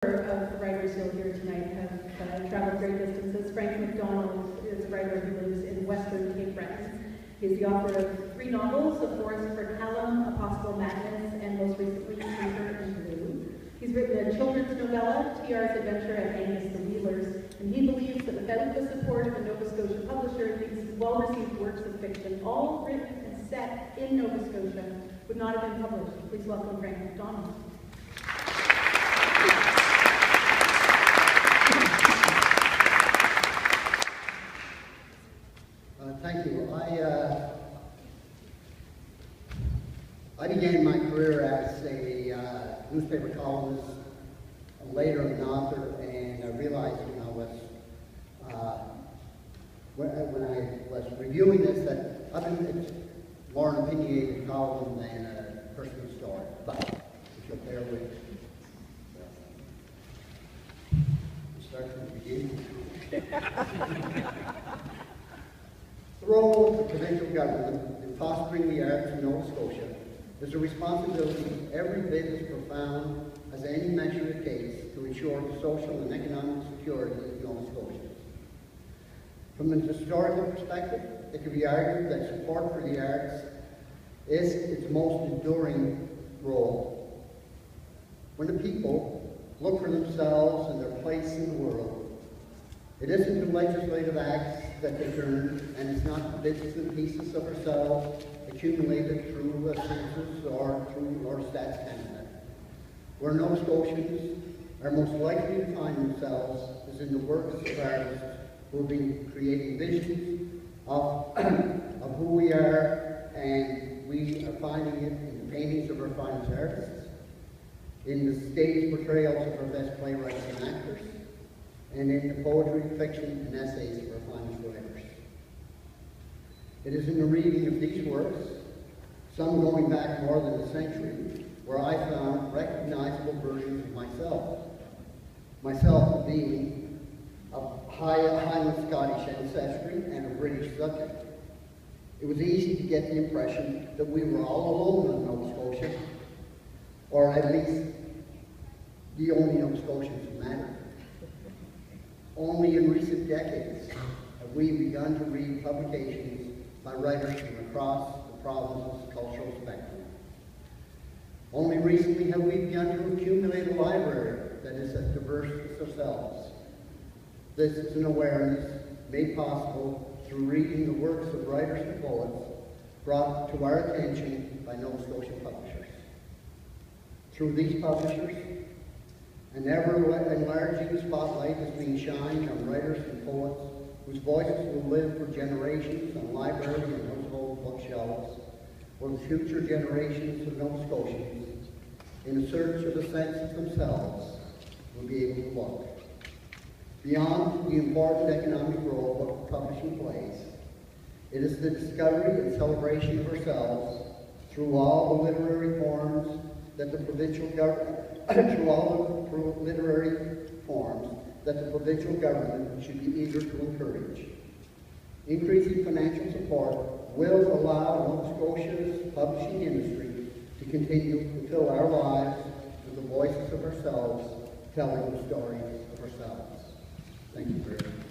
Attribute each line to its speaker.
Speaker 1: Of the writers you'll hear tonight have traveled great distances. Frank Macdonald is a writer who lives in Western Cape Breton. He's the author of 3 novels, A Forest for Callum, A Possible Madness, and most recently, Paper in Blue. He's written a children's novella, TR's Adventure at Angus the Wheelers, and he believes that without the support of a Nova Scotia publisher, these well-received works of fiction, all written and set in Nova Scotia, would not have been published. Please welcome Frank Macdonald.
Speaker 2: Thank you. I began my career as a newspaper columnist, later an author, and I realized when I was reviewing this that it's more an opinionated column than a personal story. But if you'll bear with me, we'll start from the beginning. The role of the provincial government in fostering the arts in Nova Scotia is a responsibility every bit as profound as any measure it takes to ensure the social and economic security of Nova Scotians. From a historical perspective, it can be argued that support for the arts is its most enduring role. When the people look for themselves and their place in the world, it isn't the legislative acts that they turn, and it's not bits and pieces of ourselves accumulated through a census or through our Stats Canada. Where Nova Scotians are most likely to find themselves is in the works of artists who have been creating visions of who we are, and we are finding it in the paintings of our finest artists, in the stage portrayals of our best playwrights and actors, and in the poetry, fiction, and essays of our finest writers. It is in the reading of these works, some going back more than a century, where I found recognizable versions of myself being of Highland Scottish ancestry and a British subject. It was easy to get the impression that we were all alone in Nova Scotia, or at least the only Nova Scotians who mattered. Only in recent decades have we begun to read publications by writers from across the province's cultural spectrum. Only recently have we begun to accumulate a library that is as diverse as ourselves. This is an awareness made possible through reading the works of writers and poets brought to our attention by Nova Scotia publishers. Through these publishers, an ever-enlarging spotlight is being shined on writers and poets whose voices will live for generations on library and household bookshelves, where the future generations of Nova Scotians, in a search of a sense of themselves, will be able to look. Beyond the important economic role book publishing plays, it is the discovery and celebration of ourselves through all the literary forms that the provincial government should be eager to encourage. Increasing financial support will allow Nova Scotia's publishing industry to continue to fill our lives with the voices of ourselves, telling the stories of ourselves. Thank you very much.